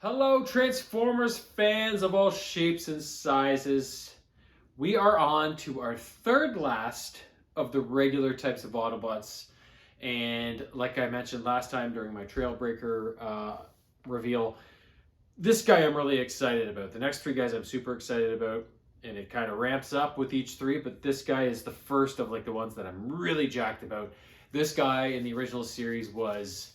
Hello, Transformers fans of all shapes and sizes. We are on to our third last of the regular types of Autobots. And like I mentioned last time during my Trailbreaker reveal, this guy I'm really excited about. The next three guys I'm super excited about. And it kind of ramps up with each three, but this guy is the first of like the ones that I'm really jacked about. This guy in the original series was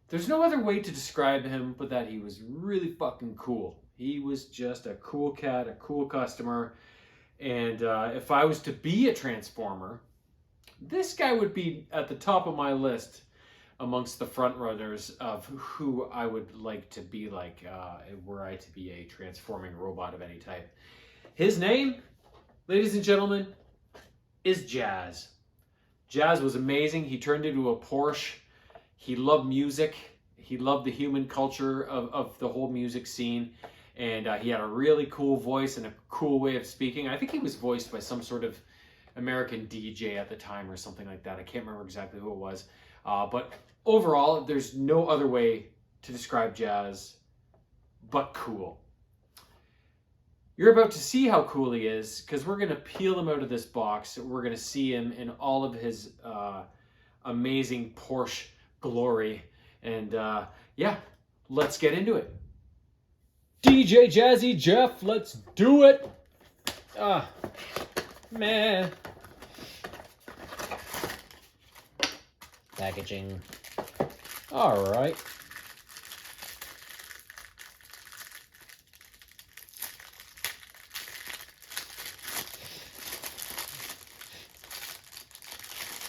there's no other way to describe him but that he was really fucking cool. He was just a cool cat, a cool customer. And if I was to be a Transformer, this guy would be at the top of my list amongst the front runners of who I would like to be like were I to be a transforming robot of any type. His name, ladies and gentlemen, is Jazz. Jazz was amazing. He turned into a Porsche. He loved music. He loved the human culture of the whole music scene. And he had a really cool voice and a cool way of speaking. I think he was voiced by some sort of American DJ at the time or something like that. I can't remember exactly who it was. But overall, there's no other way to describe Jazz but cool. You're about to see how cool he is because we're going to peel him out of this box. We're going to see him in all of his amazing Porsche glory. And yeah, let's get into it. DJ Jazzy Jeff, let's do it. Man. Packaging. All right.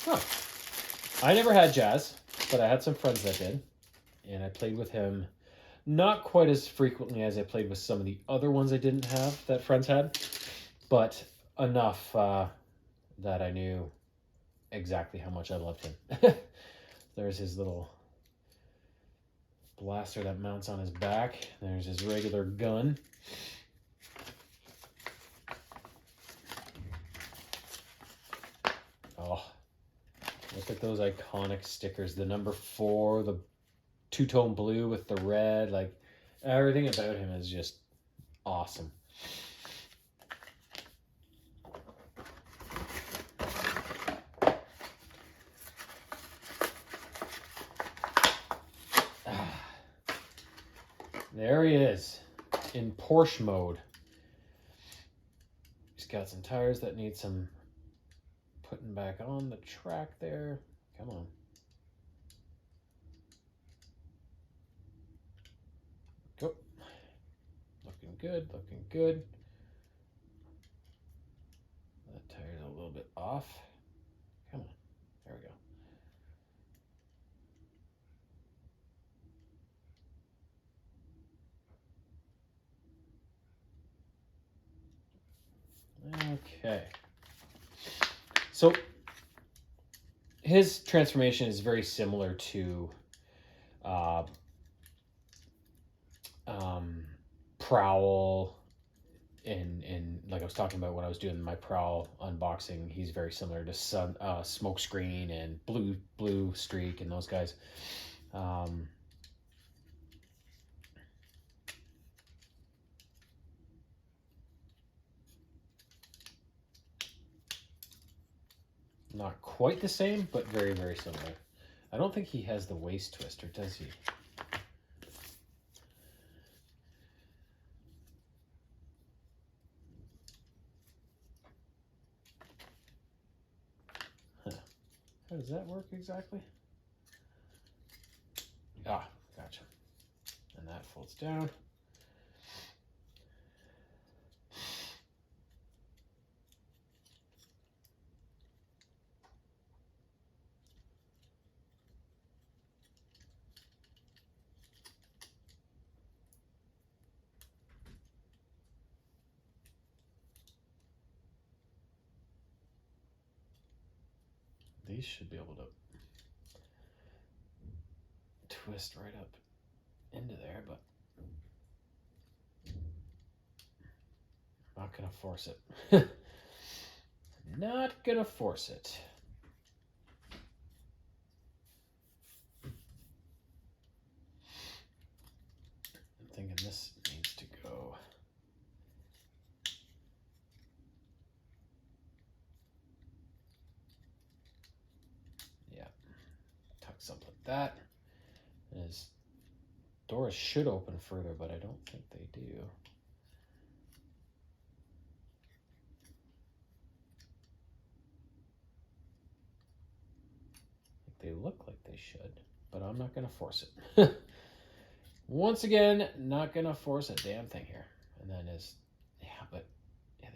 Huh. I never had Jazz, but I had some friends that did, and I played with him not quite as frequently as I played with some of the other ones I didn't have that friends had, but enough that I knew exactly how much I loved him. There's his little blaster that mounts on his back. There's his regular gun. Oh, look at those iconic stickers. The number 4, the two-tone blue with the red. Like, everything about him is just awesome. There he is in Porsche mode. He's got some tires that need some putting back on the track there. Come on. Go. Looking good, looking good. That tire's a little bit off. Come on. There we go. Okay. So his transformation is very similar to Prowl in like I was talking about when I was doing my Prowl unboxing. He's very similar to Smokescreen and Blue Streak and those guys. Not quite the same, but very, very similar. I don't think he has the waist twister, does he? Huh. How does that work exactly? Ah, gotcha. And that folds down. These should be able to twist right up into there, but I'm not gonna force it. Not gonna force it. that. His doors should open further, but I don't think they do. They look like they should, but I'm not going to force it. Once again, not going to force a damn thing here. And then they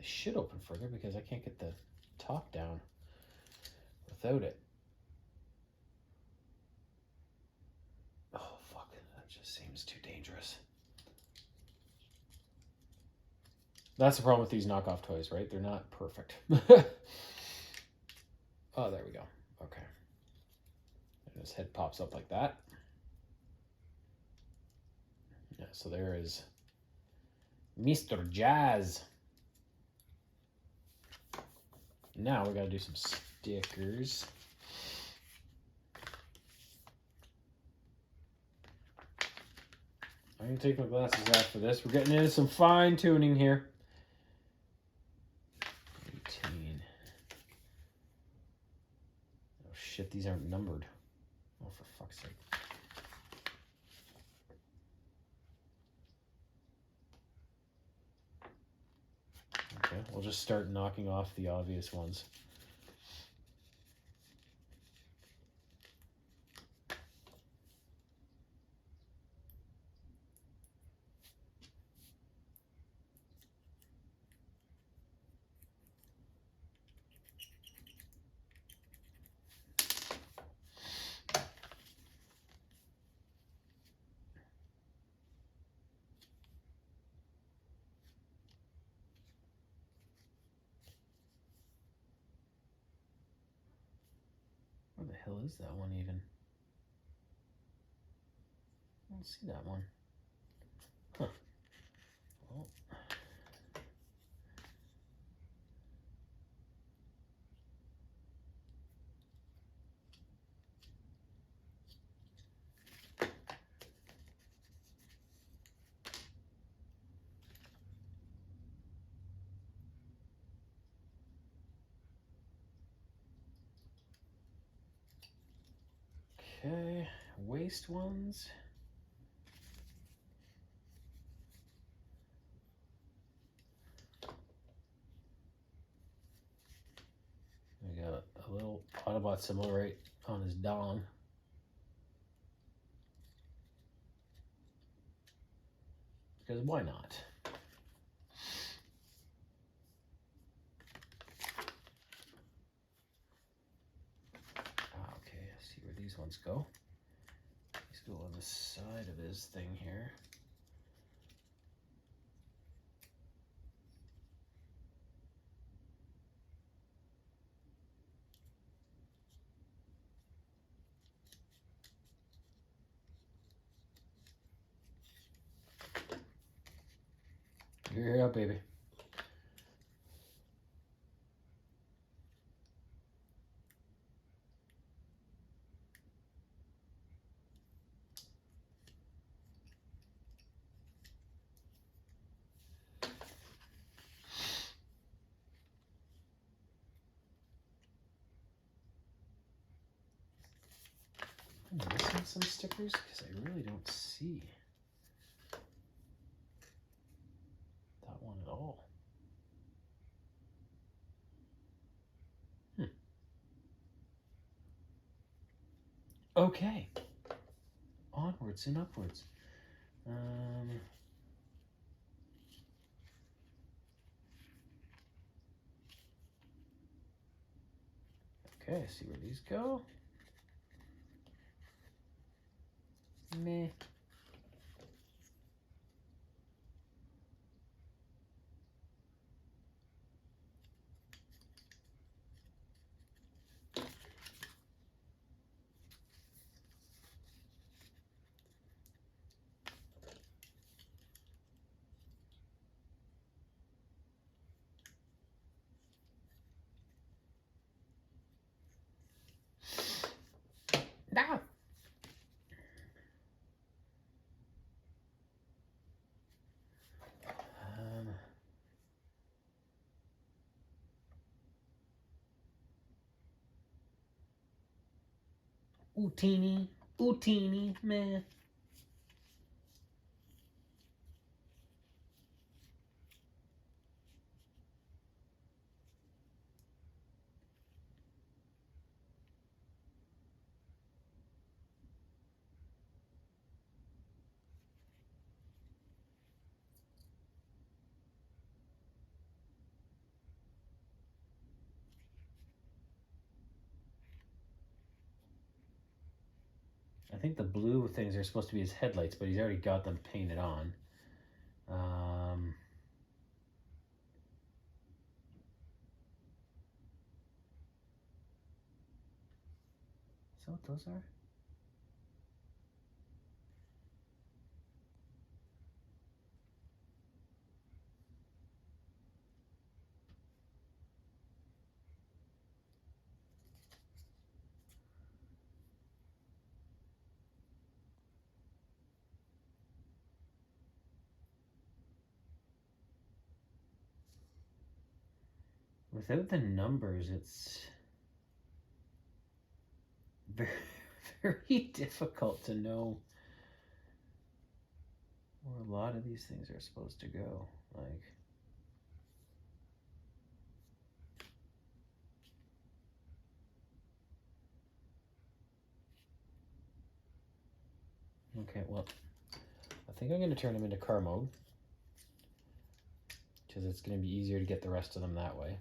should open further because I can't get the top down without it. Oh, fuck. That just seems too dangerous. That's the problem with these knockoff toys, right? They're not perfect. Oh, there we go. Okay. And his head pops up like that. Yeah, so there is Mr. Jazz. Now we got to do some stickers. I'm going to take my glasses out for this. We're getting into some fine tuning here. 18. Oh shit, these aren't numbered. Oh, for fuck's sake. Okay, we'll just start knocking off the obvious ones. Where the hell is that one even? I don't see that one. Huh. Well. Okay, waist ones. We got a little Autobot symbol right on his dong. Because why not? Okay, I see where these ones go. These go on the side of his thing here. Yeah, baby. I'm missing some stickers because I really don't see that one at all. Okay. Onwards and upwards. Okay, see where these go. Meh. Ah. Ooh, teeny. Ooh, teeny, meh. I think the blue things are supposed to be his headlights, but he's already got them painted on. Is that what those are? Without the numbers, it's very, very difficult to know where a lot of these things are supposed to go. Like, okay, well, I think I'm going to turn them into car mode because it's going to be easier to get the rest of them that way.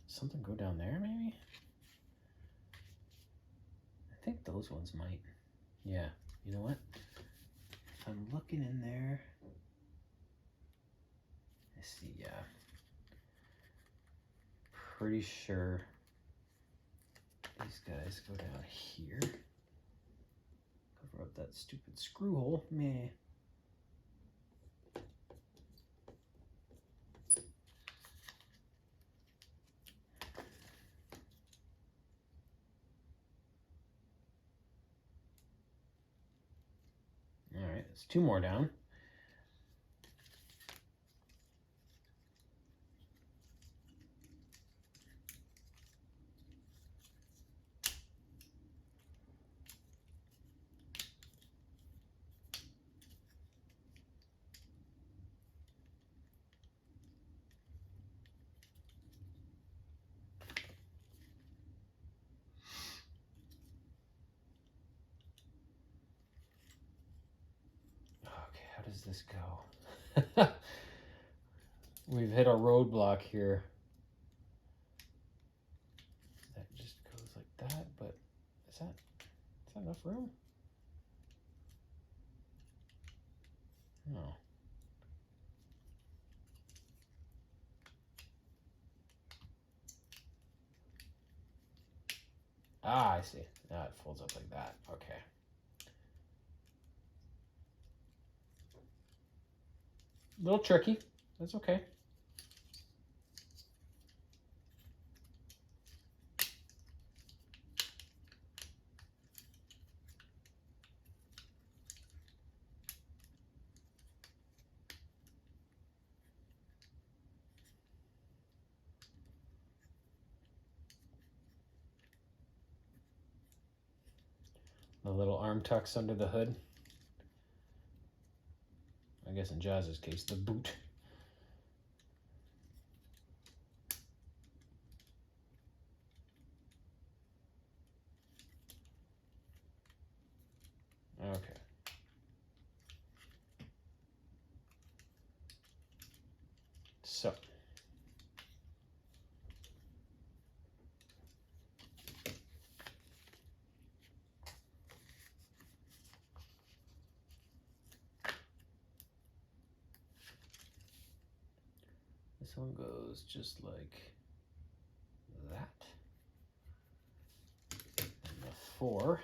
Something go down there, maybe? I think those ones might. Yeah, you know what? If I'm looking in there, I see, yeah. Pretty sure these guys go down here. Cover up that stupid screw hole. Meh. All right, there's two more down. Okay, how does this go? We've hit a roadblock here. That just goes like that, but is that enough room? No. Ah, I see. Now it folds up like that. Okay. A little tricky. That's okay. The little arm tucks under the hood. I guess in Jazz's case, the boot. Okay. So. This one goes just like that. And the 4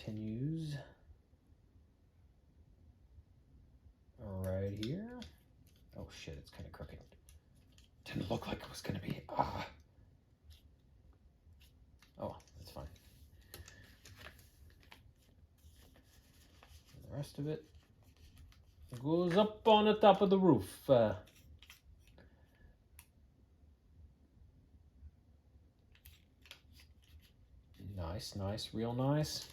continues right here. Oh shit, it's kind of crooked. Didn't look like it was gonna be. Oh, that's fine. And the rest of it goes up on the top of the roof. Nice, nice, real nice.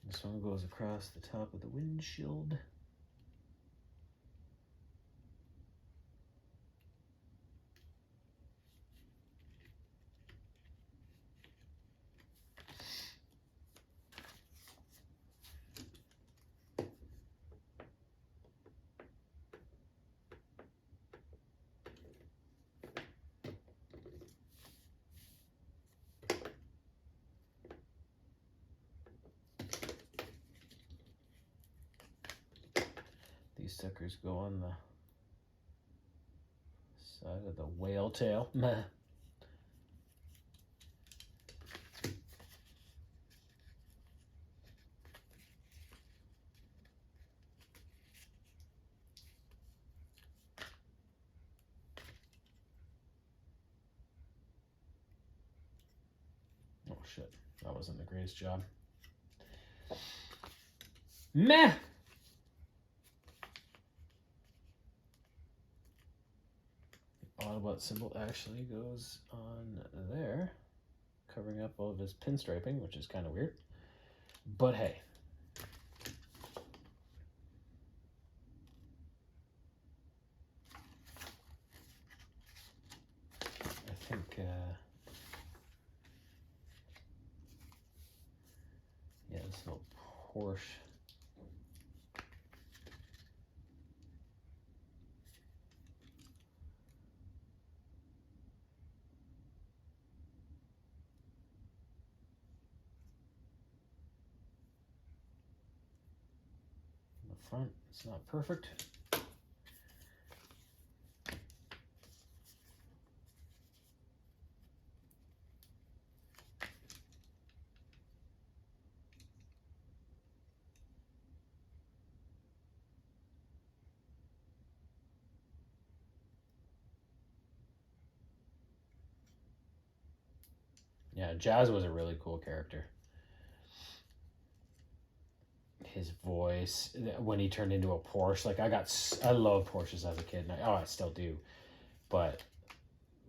This one goes across the top of the windshield. These suckers go on the side of the whale tail. Meh. Oh shit, that wasn't the greatest job. Meh! The Autobot symbol actually goes on there, covering up all of his pinstriping, which is kind of weird. But hey. I think, yeah, this little Porsche. The front, it's not perfect. Yeah, Jazz was a really cool character. His voice when he turned into a Porsche, like I love Porsches as a kid, and I still do, but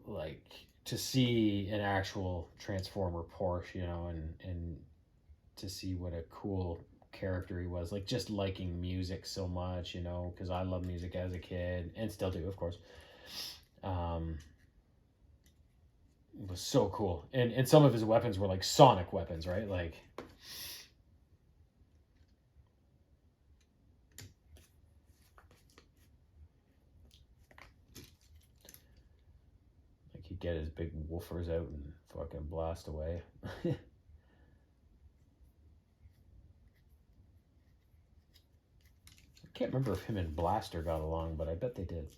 like to see an actual Transformer Porsche, you know, and to see what a cool character he was, like just liking music so much, you know, because I love music as a kid and still do, of course. It was so cool, and some of his weapons were like sonic weapons, right? Like he'd get his big woofers out and fucking blast away. I can't remember if him and Blaster got along, but I bet they did.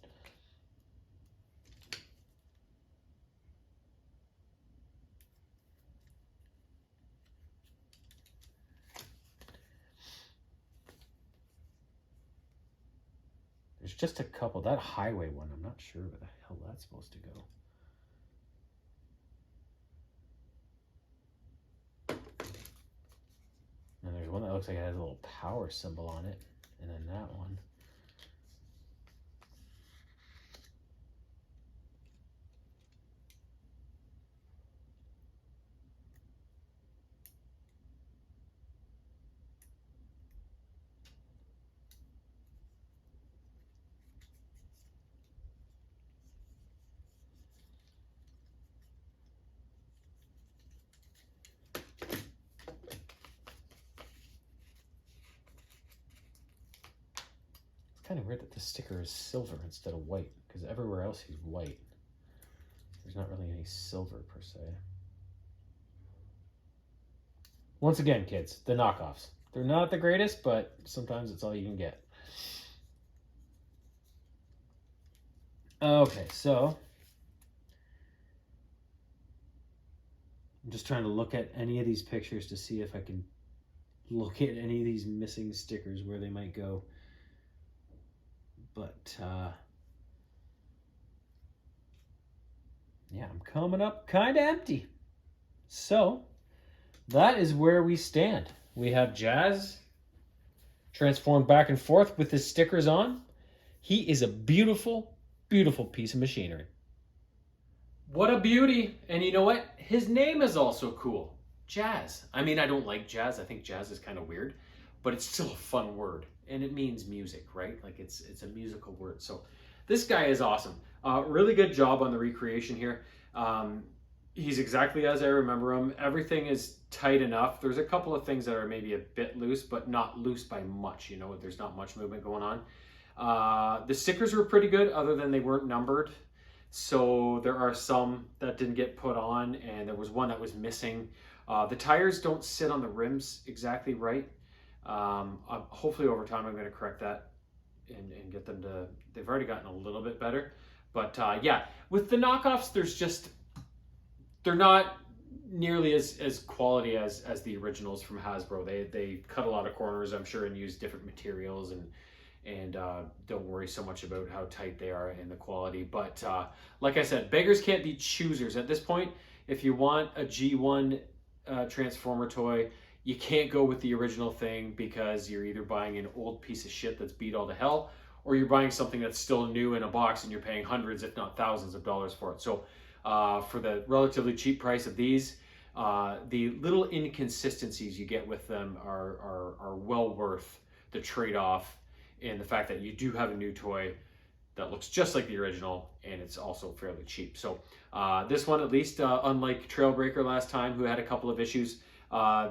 There's just a couple. That highway one, I'm not sure where the hell that's supposed to go. And there's one that looks like it has a little power symbol on it. And then that one. It's kind of weird that the sticker is silver instead of white, because everywhere else he's white. There's not really any silver per se. Once again, kids, the knockoffs. They're not the greatest, but sometimes it's all you can get. Okay, so I'm just trying to look at any of these pictures to see if I can look at any of these missing stickers where they might go. But yeah, I'm coming up kind of empty. So that is where we stand. We have Jazz transformed back and forth with his stickers on. He is a beautiful, beautiful piece of machinery. What a beauty. And you know what? His name is also cool. Jazz. I mean, I don't like jazz. I think jazz is kind of weird, but it's still a fun word. And it means music, right? Like it's a musical word. So this guy is awesome. Really good job on the recreation here. He's exactly as I remember him. Everything is tight enough. There's a couple of things that are maybe a bit loose, but not loose by much. You know, there's not much movement going on. The stickers were pretty good, other than they weren't numbered. So there are some that didn't get put on, and there was one that was missing. The tires don't sit on the rims exactly right. Hopefully over time I'm going to correct that and get them to, they've already gotten a little bit better. But yeah, with the knockoffs, they're not nearly as quality as the originals from Hasbro. They cut a lot of corners, I'm sure, and use different materials and don't worry so much about how tight they are and the quality. But like I said, beggars can't be choosers. At this point, if you want a G1 Transformer toy, you can't go with the original thing, because you're either buying an old piece of shit that's beat all to hell, or you're buying something that's still new in a box and you're paying hundreds, if not thousands of dollars for it. So for the relatively cheap price of these, the little inconsistencies you get with them are well worth the trade-off, and the fact that you do have a new toy that looks just like the original, and it's also fairly cheap. So this one, at least, unlike Trailbreaker last time, who had a couple of issues,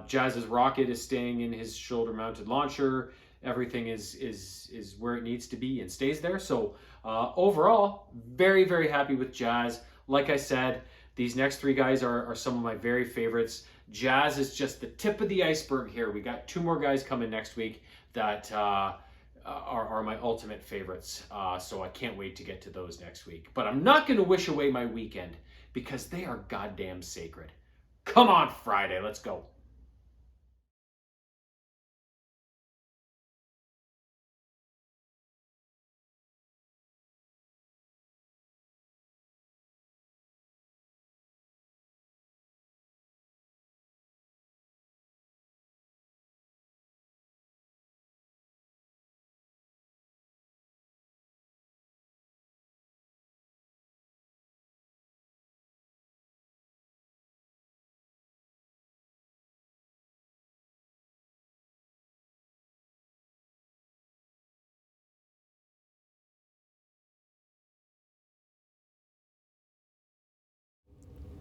Jazz's rocket is staying in his shoulder-mounted launcher. Everything is where it needs to be and stays there. So overall, very, very happy with Jazz. Like I said, these next three guys are some of my very favorites. Jazz is just the tip of the iceberg here. We got two more guys coming next week that are my ultimate favorites. So I can't wait to get to those next week. But I'm not going to wish away my weekend, because they are goddamn sacred. Come on, Friday, let's go.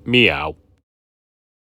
Meow.